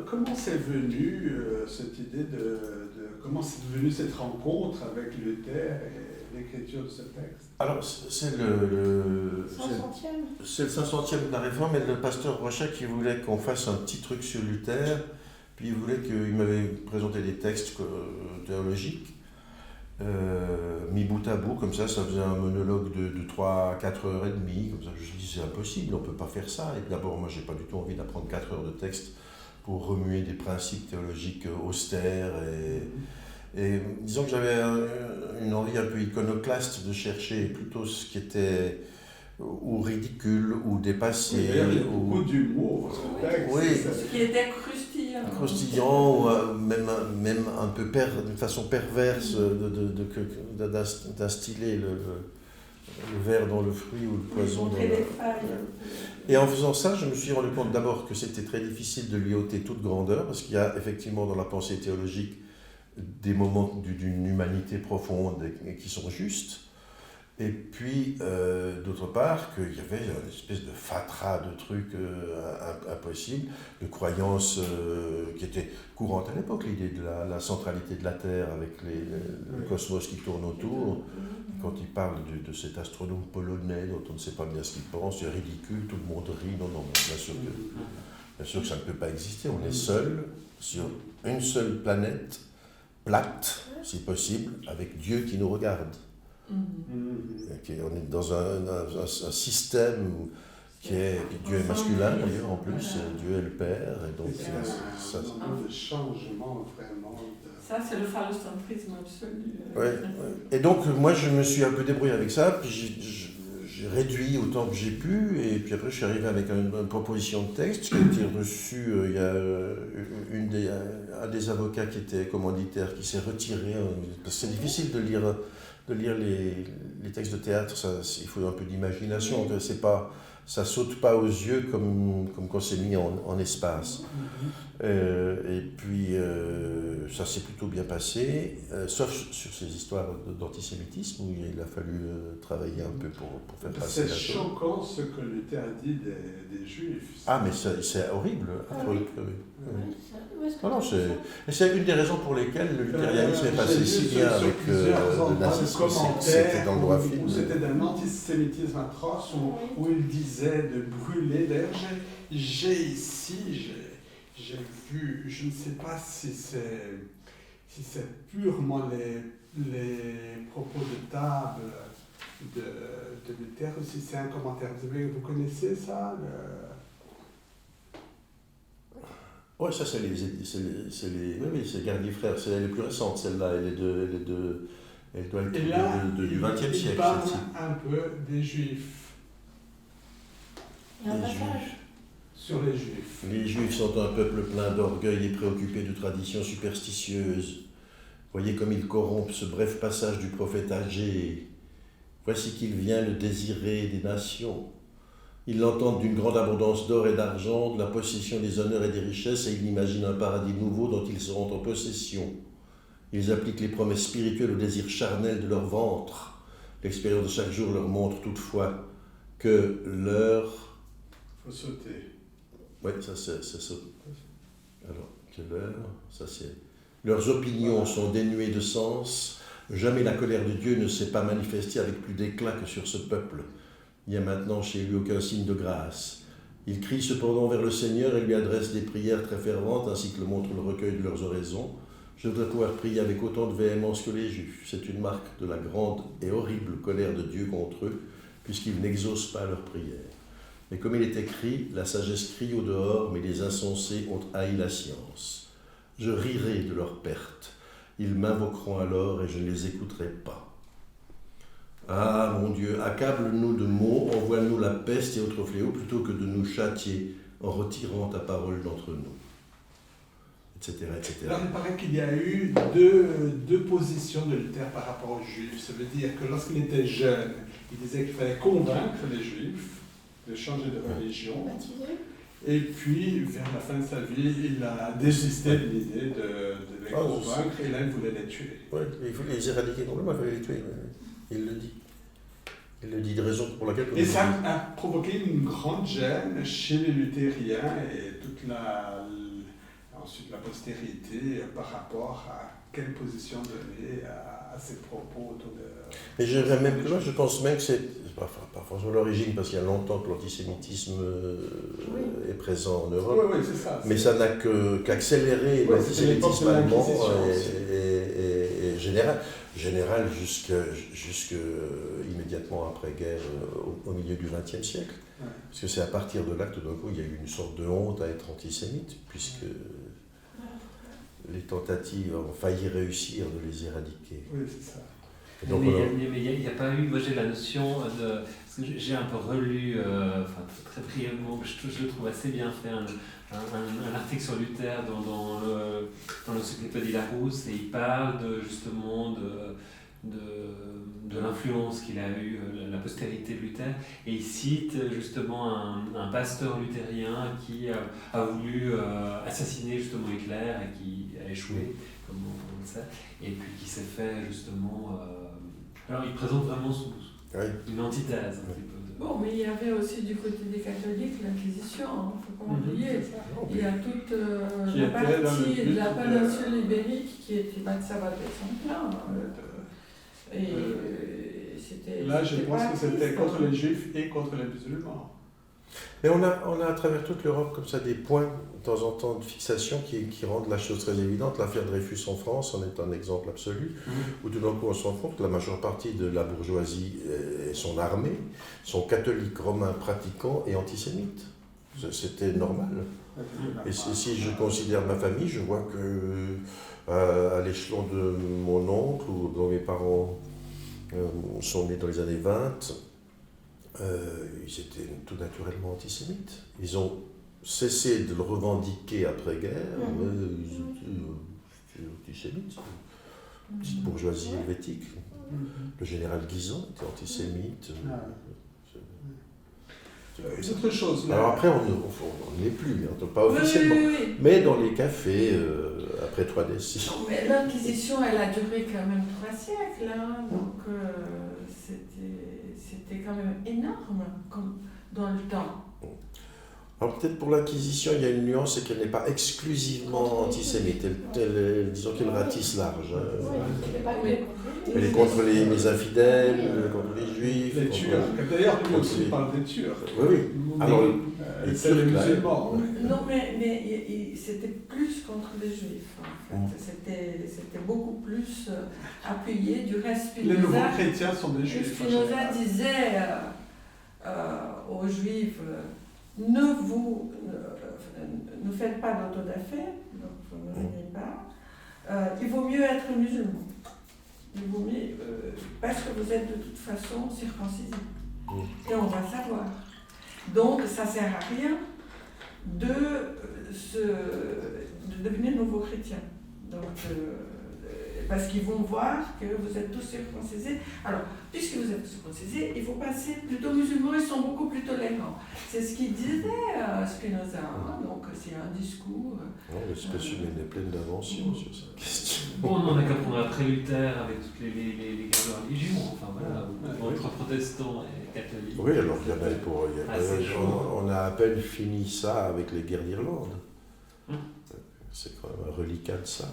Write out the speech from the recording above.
Comment c'est venu cette idée comment c'est venu cette rencontre avec Luther et l'écriture de ce texte? Alors, c'est le 500e de la Réforme, et le pasteur Rochet qui voulait qu'on fasse un petit truc sur Luther, puis il m'avait présenté des textes théologiques, mis bout à bout, comme ça faisait un monologue de 3 à 4 heures et demie, comme ça. Je dis, c'est impossible, on ne peut pas faire ça. Et d'abord, moi, j'ai pas du tout envie d'apprendre 4 heures de texte pour remuer des principes théologiques austères. Et disons que j'avais une envie un peu iconoclaste de chercher plutôt ce qui était ou ridicule ou dépassé. Oui, il y a beaucoup d'humour. Oui, ce qui était croustillant. Croustillant, ou même un peu d'une façon perverse d'instiller le ver dans le fruit ou le poison dans le... Et en faisant ça, je me suis rendu compte d'abord que c'était très difficile de lui ôter toute grandeur, parce qu'il y a effectivement dans la pensée théologique des moments d'une humanité profonde et qui sont justes. Et puis, d'autre part, qu'il y avait une espèce de fatras de trucs impossibles, de croyances qui étaient courantes à l'époque, l'idée de la centralité de la Terre avec le cosmos qui tourne autour. Quand il parle de cet astronome polonais dont on ne sait pas bien ce qu'il pense, c'est ridicule, tout le monde rit. Non, bien sûr que ça ne peut pas exister. On est seul sur une seule planète, plate, si possible, avec Dieu qui nous regarde. On est dans un système qui est... Dieu est masculin d'ailleurs en plus, Dieu est le Père. Et donc c'est un moment de changement vraiment. Ça, c'est le phallocentrisme absolu. Ouais. Et donc moi je me suis un peu débrouillé avec ça, puis j'ai réduit autant que j'ai pu, et puis après je suis arrivé avec une proposition de texte qui a été reçue. Il y a un des avocats qui était commanditaire qui s'est retiré, parce que c'est difficile de lire les textes de théâtre, il faut un peu d'imagination, ça saute pas aux yeux comme quand c'est mis en espace. Et puis ça s'est plutôt bien passé, sauf sur ces histoires d'antisémitisme où il a fallu travailler un peu pour faire passer la chose. C'est choquant ce que Luther dit des Juifs. Ah, mais c'est horrible. Non, c'est une des raisons pour lesquelles le luthérianisme est passé si bien avec le nazisme. C'était dans le droit fil. C'était d'un antisémitisme atroce où il disait de brûler. D'ailleurs, j'ai ici, j'ai vu, je ne sais pas si c'est purement les propos de table de Luther ou si c'est un commentaire. Vous connaissez ça Oui, ça c'est les Garnier frères, c'est les plus récentes, celle-là, elle doit être du XXe siècle. Il parle un peu des Juifs. Il y a un passage sur les Juifs. Les Juifs sont un peuple plein d'orgueil et préoccupé de traditions superstitieuses. Voyez comme ils corrompent ce bref passage du prophète Agé. Voici qu'il vient le désirer des nations. Ils l'entendent d'une grande abondance d'or et d'argent, de la possession des honneurs et des richesses, et ils imaginent un paradis nouveau dont ils seront en possession. Ils appliquent les promesses spirituelles aux désirs charnels de leur ventre. L'expérience de chaque jour leur montre toutefois que leur... Faut sauter. Oui, ça c'est ça. Alors, que ça c'est... Leurs opinions sont dénuées de sens. Jamais la colère de Dieu ne s'est pas manifestée avec plus d'éclat que sur ce peuple. Il n'y a maintenant chez lui aucun signe de grâce. Ils crient cependant vers le Seigneur et lui adressent des prières très ferventes, ainsi que le montre le recueil de leurs oraisons. Je voudrais pouvoir prier avec autant de véhémence que les Juifs. C'est une marque de la grande et horrible colère de Dieu contre eux, puisqu'ils n'exaucent pas leurs prières. Mais comme il est écrit, la sagesse crie au dehors, mais les insensés ont haï la science. Je rirai de leur perte. Ils m'invoqueront alors et je ne les écouterai pas. Ah, mon Dieu, accable-nous de maux, envoie-nous la peste et autres fléaux, plutôt que de nous châtier en retirant ta parole d'entre nous. Etc., etc. Alors, il paraît qu'il y a eu deux positions de Luther par rapport aux Juifs. Ça veut dire que lorsqu'il était jeune, il disait qu'il fallait convaincre les Juifs de changer de religion. Et puis, vers la fin de sa vie, il a désisté de l'idée de les convaincre, et là, il voulait les tuer. Oui, il faut les éradiquer complètement, il fallait les tuer. Il le dit. Il le dit de raison pour laquelle... Et ça a provoqué une grande gêne chez les luthériens et toute ensuite la postérité par rapport à quelle position donner à ces propos autour de... Mais j'irais même plus loin, je pense même que c'est, pas forcément l'origine, parce qu'il y a longtemps que l'antisémitisme est présent en Europe, Oui, c'est ça. Mais ça n'a qu'accéléré l'antisémitisme allemand et général jusque immédiatement après-guerre au milieu du XXe siècle. Ouais. Parce que c'est à partir de là que tout d'un coup il y a eu une sorte de honte à être antisémite, puisque les tentatives ont failli réussir de les éradiquer. Oui, c'est ça. Donc, mais il n'y a pas eu, moi j'ai la notion de, parce que j'ai un peu relu, très brièvement, je le trouve assez bien fait, un article sur Luther dans l'encyclopédie Larousse, et il parle justement de l'influence qu'il a eue, la postérité de Luther, et il cite justement un pasteur luthérien qui a voulu assassiner justement Hitler et qui a échoué, comme on le sait, et puis qui s'est fait justement... alors il présente vraiment une antithèse un petit peu. Bon, mais il y avait aussi du côté des catholiques l'Inquisition, il ne faut pas oublier. Il y a toute la partie de la péninsule ibérique qui était ça va être son plein. C'était. Là, je pense que c'était contre les juifs et contre les musulmans. Mais on a à travers toute l'Europe comme ça des points de temps en temps de fixation qui rendent la chose très évidente. L'affaire Dreyfus en France en est un exemple absolu, où tout d'un coup on se rend compte que la majeure partie de la bourgeoisie et son armée sont catholiques romains pratiquants et antisémites. C'était normal. Et si je considère ma famille, je vois que à l'échelon de mon oncle, ou dont mes parents sont nés dans les années 20, ils étaient tout naturellement antisémites. Ils ont cessé de le revendiquer après-guerre, mais ils étaient antisémites. Petite bourgeoisie helvétique. Le général Guizot était antisémite. C'est autre chose. Là. Alors après, on n'est plus, pas officiellement. Oui. Mais dans les cafés, après 3 décennies. Mais l'Inquisition, elle a duré quand même 3 siècles, hein, donc c'était quand même énorme dans le temps. Alors peut-être pour l'Inquisition, il y a une nuance, c'est qu'elle n'est pas exclusivement antisémite. Disons qu'elle ratisse large. Elle est contre les infidèles, contre les juifs. Les Turcs. D'ailleurs, lui aussi parle des Turcs. Oui. Alors, c'est les musulmans. Non, mais c'était plus contre les juifs. En fait. C'était beaucoup plus appuyé. Du reste, Les nouveaux chrétiens sont des juifs. Spinoza disait aux juifs, ne faites pas d'autodafé, donc ne venez pas. Il vaut mieux être musulman. Il vaut mieux, parce que vous êtes de toute façon circoncisé. Et on va savoir. Donc, ça ne sert à rien de devenir nouveau chrétien. Donc, parce qu'ils vont voir que vous êtes tous circoncisés. Alors, puisque vous êtes circoncisés, il faut passer plutôt musulman, ils sont beaucoup plus tolérants. C'est ce qu'il disait Spinoza. Donc, c'est un discours. L'espèce humaine est pleine d'inventions sur cette question. Bon, on en a qu'à prendre après Luther avec toutes les guerres de religion, enfin voilà, entre protestants et catholiques. Oui, alors il y en a on a à peine fini ça avec les guerres d'Irlande. C'est quand même un reliquat de ça.